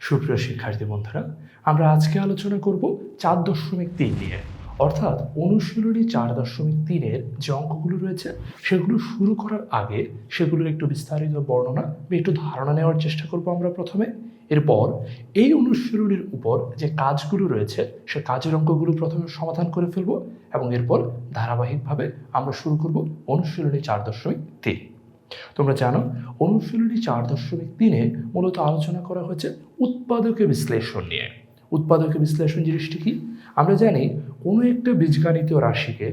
সুপ্রিয় শিক্ষার্থী বন্ধুরা, আমরা আজকে আলোচনা করব 4.3 নিয়ে, অর্থাৎ অনুশীলনী 4.3-এর যে অঙ্কগুলো রয়েছে সেগুলো শুরু করার আগে সেগুলোর একটু বিস্তারিত বর্ণনা বা একটু ধারণা নেওয়ার চেষ্টা করব আমরা প্রথমে। এরপর এই অনুশীলনীর উপর যে কাজগুলো রয়েছে সে কাজের অঙ্কগুলো প্রথমে সমাধান করে ফেলব এবং এরপর ধারাবাহিকভাবে আমরা শুরু করব অনুশীলনী 4.3। তোমরা জানো অনুশীলনী 4.3-এ মূলত আলোচনা করা হয়েছে উৎপাদকে বিশ্লেষণ নিয়ে। উৎপাদকে বিশ্লেষণ জিনিসটি কি? আমরা জানি কোনো একটা বীজগাণিতীয় রাশিকে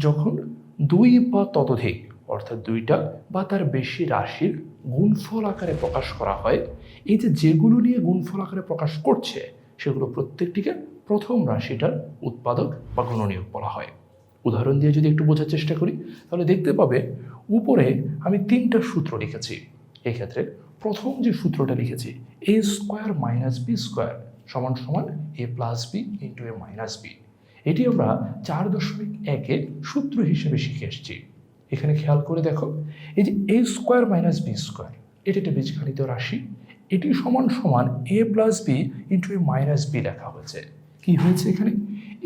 যখন দুই বা ততোধিক অর্থাৎ দুইটা বা তার বেশি রাশির গুণফল আকারে প্রকাশ করা হয়, এই যেগুলো নিয়ে গুণফল আকারে প্রকাশ করছে সেগুলো প্রত্যেকটিকে প্রথম রাশিটার উৎপাদক বা গুণনীয়ক বলা হয়। উদাহরণ দিয়ে যদি একটু বোঝার চেষ্টা করি তাহলে দেখতে পাবে উপরে আমি 3টা সূত্র লিখেছি। এক্ষেত্রে প্রথম যে সূত্রটা লিখেছি a² - b² সমান a plus b into a minus b, এটি আমরা 4.1-এ সূত্র হিসেবে শিখে এসেছি। এখানে খেয়াল করে দেখো এই যে a² - b² এটি একটা বীজগাণিতীয় রাশি, এটি সমান a plus b into a minus b লেখা হয়েছে। কি হয়েছে এখানে?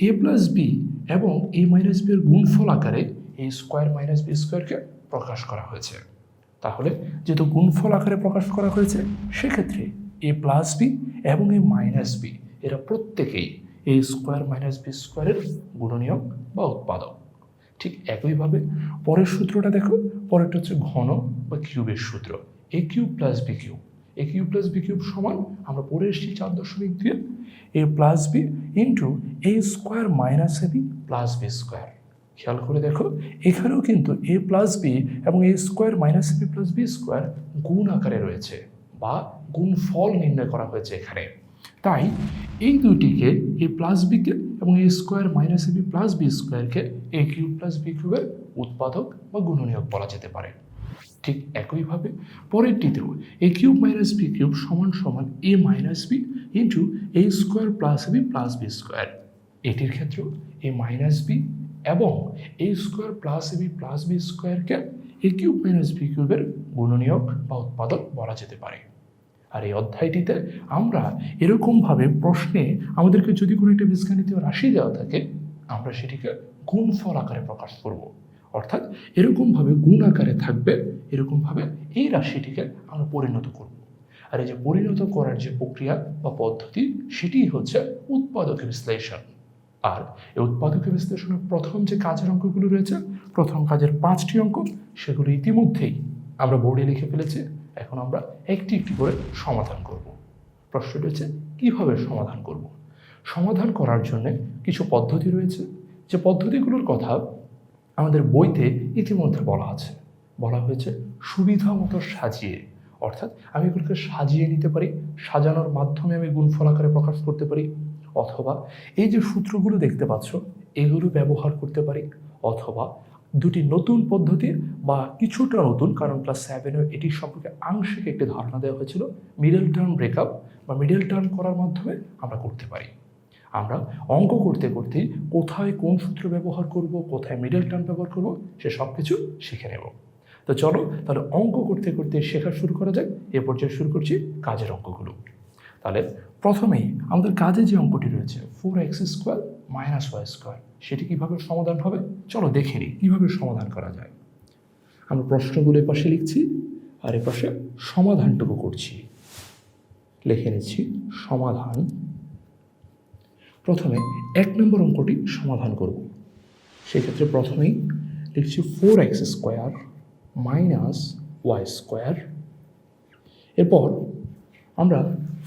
a প্লাস বি এবং a মাইনাস বি এর গুণফল আকারে a² - b²-কে প্রকাশ করা হয়েছে। তাহলে যেহেতু গুণফল আকারে প্রকাশ করা হয়েছে সেক্ষেত্রে a প্লাস বি এবং a মাইনাস বি এরা প্রত্যেকেই a² - b² এর গুণনীয়ক বা উৎপাদক। ঠিক একইভাবে পরের সূত্রটা দেখো, পরেরটা হচ্ছে ঘন বা কিউবের সূত্র a³ + b³ a³ + b³ সমান আমরা পড়ে এসেছি 4.2 a plus b into a² - ab plus b²। খেয়াল করে দেখো এখানেও কিন্তু a প্লাস বি এবং a² - ab প্লাস b² গুণ আকারে রয়েছে বা গুণফল নির্ণয় করা হয়েছে এখানে। তাই এই দুইটিকে a প্লাস বিকে এবং a² - ab plus b²-কে a³ + b³ এর উৎপাদক বা গুণনীয়ক বলা যেতে পারে। ঠিক একইভাবে পরেরটিতেও a³ - b³ সমান a minus b into a² + ab plus b²। এটির ক্ষেত্রেও a মাইনাস বি এবং a² + ab plus b²-কে a³ - b³ এর গুণনীয়ক বা উৎপাদক বলা যেতে পারে। আর এই অধ্যায়টিতে আমরা এরকমভাবে প্রশ্নে আমাদেরকে যদি কোনো একটা বীজগাণিতীয় রাশি দেওয়া থাকে আমরা সেটিকে গুণফল আকারে প্রকাশ করব, অর্থাৎ এরকমভাবে গুণ আকারে থাকবে, এরকমভাবে এই রাশিটিকে আমরা পরিণত করব। আর এই যে পরিণত করার যে প্রক্রিয়া বা পদ্ধতি সেটি হচ্ছে উৎপাদকে বিশ্লেষণ। আর এই উৎপাদকে বিশ্লেষণের প্রথম যে কাজের অঙ্কগুলো রয়েছে, প্রথম কাজের 5টি অঙ্ক সেগুলো ইতিমধ্যেই আমরা বোর্ডে লিখে ফেলেছি। এখন আমরা একটি একটি করে সমাধান করব। প্রশ্নটি হচ্ছে কীভাবে সমাধান করব। সমাধান করার জন্য কিছু পদ্ধতি রয়েছে, যে পদ্ধতিগুলোর কথা আমাদের বইতে ইতিমধ্যে বলা আছে। বলা হয়েছে সুবিধা মতো সাজিয়ে, অর্থাৎ আমি এগুলোকে সাজিয়ে নিতে পারি, সাজানোর মাধ্যমে আমি গুণফল আকারে প্রকাশ করতে পারি, অথবা এই যে সূত্রগুলো দেখতে পাচ্ছ এগুলো ব্যবহার করতে পারি, অথবা দুটি নতুন পদ্ধতি বা কিছুটা নতুন, কারণ ক্লাস 7-এ এটির সম্পর্কে আংশিক একটি ধারণা দেওয়া হয়েছিল, মিডল টার্ম ব্রেকআপ বা মিডল টার্ম করার মাধ্যমে আমরা করতে পারি। আমরা অঙ্ক করতে করতেই কোথায় কোন সূত্র ব্যবহার করব, কোথায় মিডল টার্ম ব্যবহার করব সে সব কিছু শিখে নেব। তো চলো তাহলে অঙ্ক করতে করতে শেখা শুরু করা যাক। এ পর্যায়ে শুরু করছি কাজের অঙ্কগুলো। তাহলে প্রথমেই আমাদের কাজে যে অঙ্কটি রয়েছে 4x² - y², সেটি কীভাবে সমাধান হবে চলো দেখে নিই কীভাবে সমাধান করা যায়। আমরা প্রশ্নগুলো এপাশে লিখছি আর এপাশে সমাধানটুকু করছি। লিখে নিচ্ছি সমাধান। প্রথমে 1 নম্বর অঙ্কটি সমাধান করব। সেক্ষেত্রে প্রথমেই লিখছি 4x² - y²। এরপর আমরা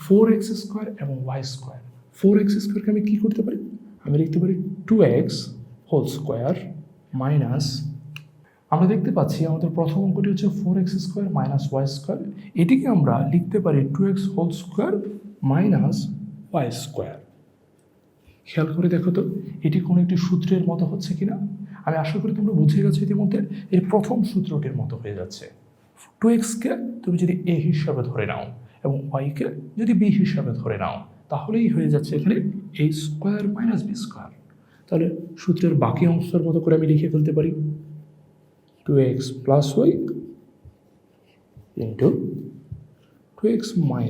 4x² এবং y², 4x² আমি কী করতে পারি? আমি লিখতে পারি 2x² মাইনাস, আমরা দেখতে পাচ্ছি আমাদের প্রথম অঙ্কটি হচ্ছে 4x² - y², এটিকে আমরা লিখতে পারি 2x² মাইনাস y²। খেয়াল করে দেখো তো এটি কোনো একটি সূত্রের মতো হচ্ছে কিনা। আমি আশা করি তোমরা বুঝে গেছো ইতিমধ্যে এর প্রথম সূত্রটির মতো হয়ে যাচ্ছে। 2x-কে তুমি যদি a হিসাবে ধরে নাও এবং y-কে যদি b হিসাবে ধরে নাও তাহলেই হয়ে যাচ্ছে এখানে a² - b²। তাহলে সূত্রের বাকি অংশের মতো করে আমি লিখে ফেলতে পারি 2x + y into 2x - y।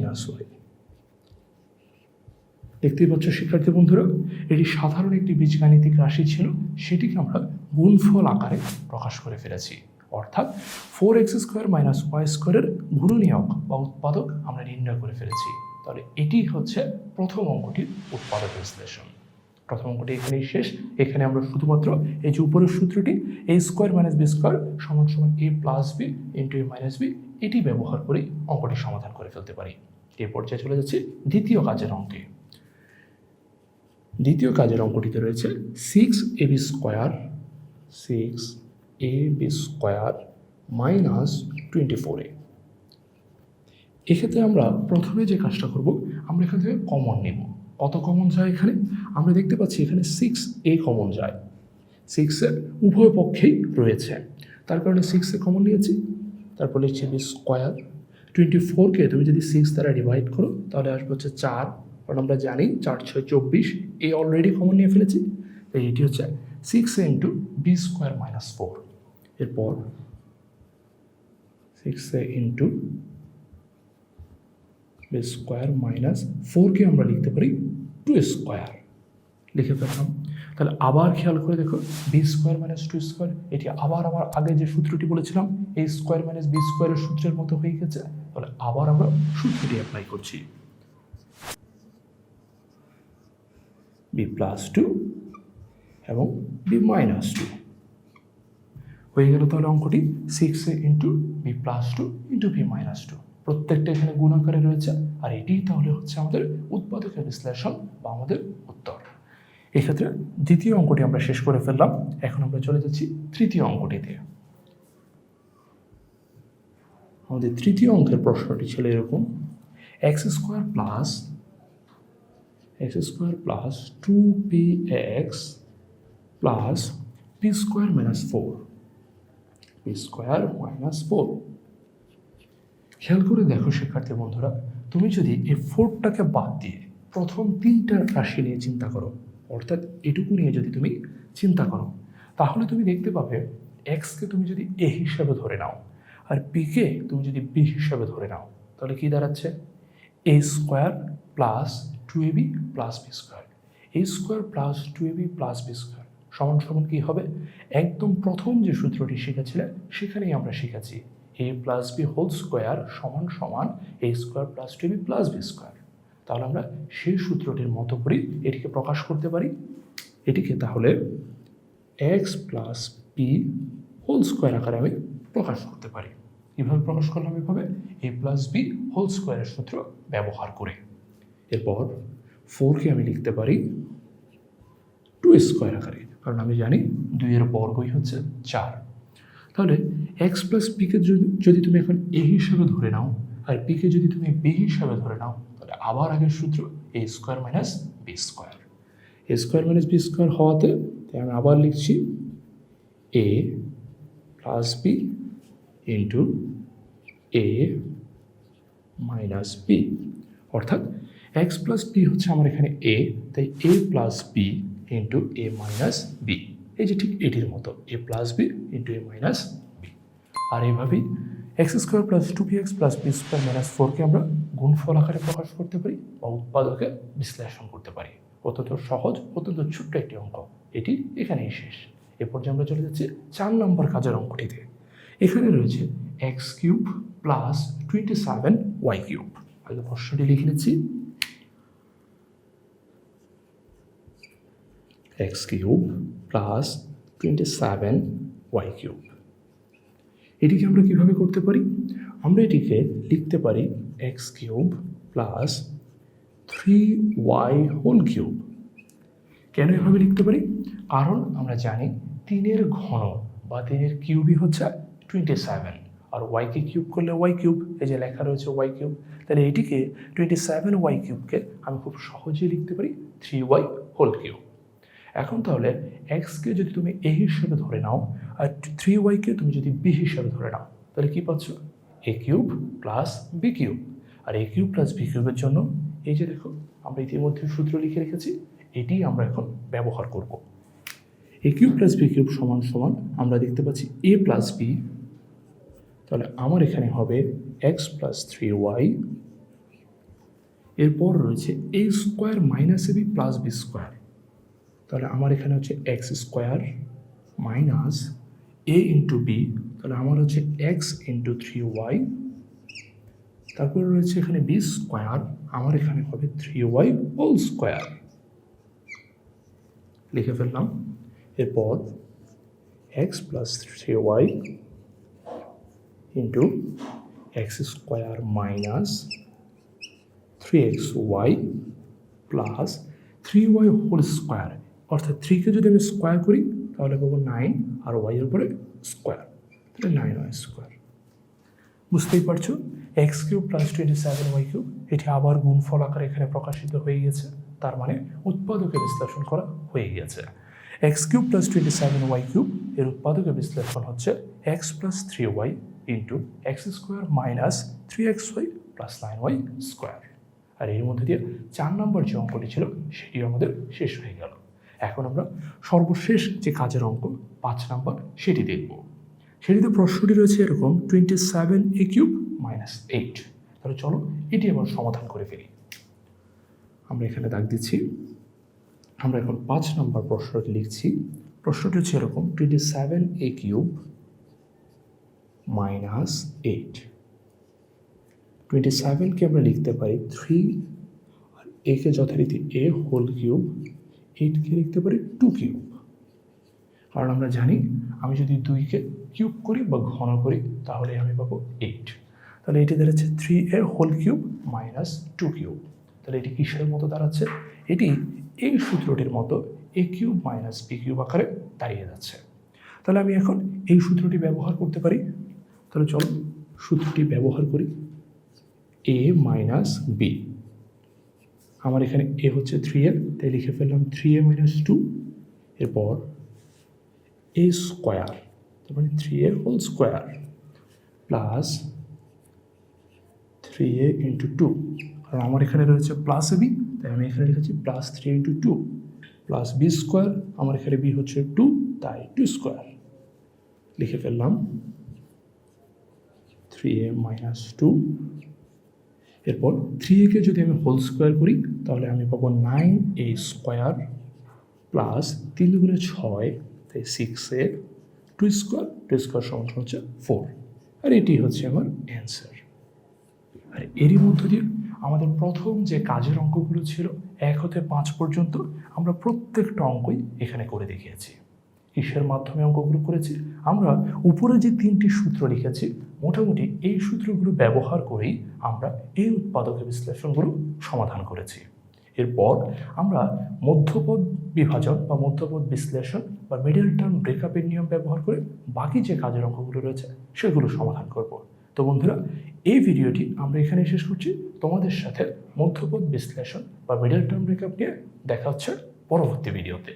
দেখতেই পাচ্ছ শিক্ষার্থী বন্ধুরা, এটি সাধারণ একটি বীজগাণিতিক রাশি ছিল, সেটিকে আমরা গুণফল আকারে প্রকাশ করে ফেলেছি। অর্থাৎ 4x² - y² গুণনীয়ক বা উৎপাদক আমরা নির্ণয় করে ফেলেছি। তাহলে এটি হচ্ছে প্রথম অঙ্কটির উৎপাদক বিশ্লেষণ। প্রথম অঙ্কটি এখানেই শেষ। এখানে আমরা শুধুমাত্র এই যে উপরের সূত্রটি a² - b² = a + b × a - b এটি ব্যবহার করে অঙ্কটি সমাধান করে ফেলতে পারি। এই পর্যায়ে চলে যাচ্ছি দ্বিতীয় কাজের অঙ্কে। দ্বিতীয় কাজের অঙ্কটিতে রয়েছে 6ab² -24a। এক্ষেত্রে আমরা প্রথমে যে কাজটা করব, আমরা এখান থেকে কমন নেব। কত কমন যায় এখানে? আমরা দেখতে পাচ্ছি এখানে 6a কমন যায়। 6 উভয় পক্ষেই রয়েছে, তার কারণে 6 কমন নিয়েছি। তারপর লিখছি b²। 24কে তুমি যদি 6 দ্বারা ডিভাইড করো তাহলে আসবে হচ্ছে 4, কারণ আমরা জানি 4 × 6 = 24। এ অলরেডি কমন নিয়ে ফেলেছি, তাই এটি হচ্ছে 6a × b² - 4। এরপর 6a × b² - 4কে আমরা লিখতে পারি 2² লিখে ফেললাম। তাহলে আবার খেয়াল করে দেখো, b² - 2², এটি আবার আমার আগে যে সূত্রটি বলেছিলাম a² - b² এর সূত্রের মতো হয়ে গেছে। তাহলে আবার আমরা সূত্রটি অ্যাপ্লাই করছি, b + 2 এবং b - 2 হয়ে গেল। তাহলে অঙ্কটি 6a × b + 2 × b - 2 প্রত্যেকটা এখানে গুণ আকারে রয়েছে। আর এটি তাহলে হচ্ছে আমাদের উৎপাদকের বিশ্লেষণ বা আমাদের উত্তর। এক্ষেত্রে দ্বিতীয় অঙ্কটি আমরা শেষ করে ফেললাম। এখন আমরা চলে যাচ্ছি তৃতীয় অঙ্কটিতে। আমাদের তৃতীয় অঙ্কের প্রশ্নটি ছিল এরকম: x² + 2bx + p² - 4 খেয়াল করে দেখো শিক্ষার্থী বন্ধুরা, তুমি যদি এই 4টাকে বাদ দিয়ে প্রথম 3টা রাশি নিয়ে চিন্তা করো, অর্থাৎ এটুকু নিয়ে যদি তুমি চিন্তা করো, তাহলে তুমি দেখতে পাবে এক্সকে তুমি যদি এ হিসাবে ধরে নাও আর পিকে তুমি যদি বি হিসাবে ধরে নাও, তাহলে কি দাঁড়াচ্ছে? a² + 2ab + b²। a² + 2ab + b² সমান কি হবে? একদম প্রথম যে সূত্রটি শিখেছিলে সেখানেই আমরা শিখেছি a + b² সমান a² + 2ab + b²। তাহলে আমরা সেই সূত্রটির মতো করে এটিকে প্রকাশ করতে পারি। এটিকে তাহলে x + b² আকারে আমি প্রকাশ করতে পারি। কীভাবে প্রকাশ করলাম? এভাবে a + b² এর সূত্র ব্যবহার করে। এরপর 4কে আমি লিখতে পারি 2² আকারে, কারণ আমি জানি 2 এর বর্গই হচ্ছে 4। তাহলে x + p কে যদি তুমি এখন a হিসাবে ধরে নাও আর p কে যদি তুমি b হিসাবে ধরে নাও, তাহলে আবার আগের সূত্র a² - b²। a² - b² হওয়াতে তাই আমি আবার লিখছি a + b × a - b, অর্থাৎ x + p হচ্ছে আমার এখানে a, তাই a + b × a - b। এই যে ঠিক এটির মতো a + b × a - b। আর এইভাবেই x² + 2bx + b² - 4কে আমরা গুণফল আকারে প্রকাশ করতে পারি বা উৎপাদকে বিশ্লেষণ করতে পারি। অত্যন্ত সহজ, অত্যন্ত ছোট্ট একটি অঙ্ক। এটি এখানেই শেষ। এ পর্যায়ে আমরা চলে যাচ্ছি 4 নম্বর কাজের অঙ্কটিতে। এখানে রয়েছে x³ + 27y³ আগে প্রশ্নটি লিখে নিচ্ছি। x³ + 27y³ এটিকে আমরা কিভাবে করতে পারি? আমরা এটিকে লিখতে পারি x³ + 3y³ কেন এভাবে লিখতে পারি? কারণ আমরা জানি 3 এর ঘন বা 3 এর কিউবই হচ্ছে 27, আর ওয়াইকে কিউব করলে y³, এই যে লেখা রয়েছে y³। তাহলে এটিকে 27y³ আমি খুব সহজেই লিখতে পারি 3y³। এখন তাহলে এক্সকে যদি তুমি এ হিসাবে ধরে নাও আর 3yকে তুমি যদি বি হিসাবে ধরে নাও, তাহলে কি পাচ্ছ? a³ + b³। আর a³ + b³ জন্য এই যে দেখো আমরা ইতিমধ্যে সূত্র লিখে রেখেছি, এটি আমরা এখন ব্যবহার করব। a³ + b³ সমান আমরা দেখতে পাচ্ছি a + b, তাহলে আমার এখানে হবে x + 3y এরপর রয়েছে a square minus a b plus b square. তাহলে আমার এখানে হচ্ছে x square minus a into b, তাহলে আমার হচ্ছে এক্স ইন্টু 3y। তারপর রয়েছে এখানে বি স্কোয়ার, আমার এখানে হবে 3y হোল স্কোয়ার। লিখে ফেললাম। এরপর x plus 3y into x square minus 3xy plus 3y whole square, অর্থাৎ 3কে যদি আমি স্কোয়ার করি তাহলে পাবো 9 আর y এর উপরে স্কোয়ার, তাহলে 9y স্কোয়ার। বুঝতেই পারছো x cube plus 27y cube এটি আবার গুণফল আকারে এখানে প্রকাশিত হয়ে গেছে, তার মানে উৎপাদকে বিশ্লেষণ করা হয়ে গেছে। X cube plus 27y cube এর উৎপাদকে বিশ্লেষণ হচ্ছে x plus 3y into x square minus 3xy plus 9y square. আর এর মধ্যে দিয়ে 4 নম্বর যে অঙ্কটি ছিল সেটিও আমাদের শেষ হয়ে গেল। এখন আমরা সর্বশেষ যে কাজের অঙ্ক 5 নম্বর সেটি দেখব। সেটিতে প্রশ্নটি রয়েছে এরকম 27a কিউব মাইনাস 8। তাহলে চলো এটি এবার সমাধান করে ফেলি। আমরা এখানে দাগ দিচ্ছি। আমরা এখন 5 নম্বর প্রশ্নটি লিখছি। প্রশ্নটি হচ্ছে এরকম 27a কিউব মাইনাস 8। 27কে আমরা লিখতে পারি 3, আর একে যথারীতি এ হোল কিউব, 8কে লিখতে পারি 2 কিউব। কারণ আমরা জানি আমি যদি 2কে কিউব করি বা ঘন করি তাহলে আমি পাবো 8। তাহলে এটি দাঁড়াচ্ছে 3a whole cube minus 2 cube. তাহলে এটি কিসের মতো দাঁড়াচ্ছে? এটি এই সূত্রটির মতো এ কিউব মাইনাস বি কিউব আকারে দাঁড়িয়ে যাচ্ছে। তাহলে আমি এখন এই সূত্রটি ব্যবহার করতে পারি। তাহলে চলো সূত্রটি ব্যবহার করি। এ মাইনাস বি, আমার এখানে এ হচ্ছে 3a, তাই লিখে ফেললাম 3a মাইনাস 2। এরপর এ স্কোয়ার, তার মানে 3a whole square plus 3a into 2, কারণ আমার এখানে রয়েছে প্লাস বি, তাই আমি এখানে লিখেছি plus 3 into 2 plus b square, আমার এখানে বি হচ্ছে 2, তাই 2 স্কোয়ার। লিখে ফেললাম 3a মাইনাস 2। এরপর 3a-কে যদি আমি হোল স্কোয়ার করি তাহলে আমি পাবো 9a স্কোয়ার প্লাস 3 দুগুণে 6, তাই 6a, 2 স্কোয়ার, 2 স্কোয়ার সমান হচ্ছে 4। আর এটি হচ্ছে আমার অ্যান্সার। আর এরই মধ্য দিয়ে আমাদের প্রথম যে কাজের অঙ্কগুলো ছিল 1 হতে 5 পর্যন্ত আমরা প্রত্যেকটা অঙ্কই এখানে করে দেখিয়েছি। কিসের মাধ্যমে অঙ্কগুলো করেছি? আমরা উপরে যে 3টি সূত্র লিখেছি মোটামুটি এই সূত্রগুলো ব্যবহার করেই আমরা এই উৎপাদকের বিশ্লেষণগুলো সমাধান করেছি। এরপর আমরা মধ্যপদ বিভাজন বা মধ্যপদ বিশ্লেষণ বা মিডল টার্ম ব্রেকআপের নিয়ম ব্যবহার করে বাকি যে কাজের অঙ্কগুলো রয়েছে সেগুলো সমাধান করব। তো বন্ধুরা, এই ভিডিওটি আমরা এখানে শেষ করছি। তোমাদের সাথে মধ্যপদ বিশ্লেষণ বা মিডল টার্ম ব্রেকআপ নিয়ে দেখা হচ্ছে পরবর্তী ভিডিওতে।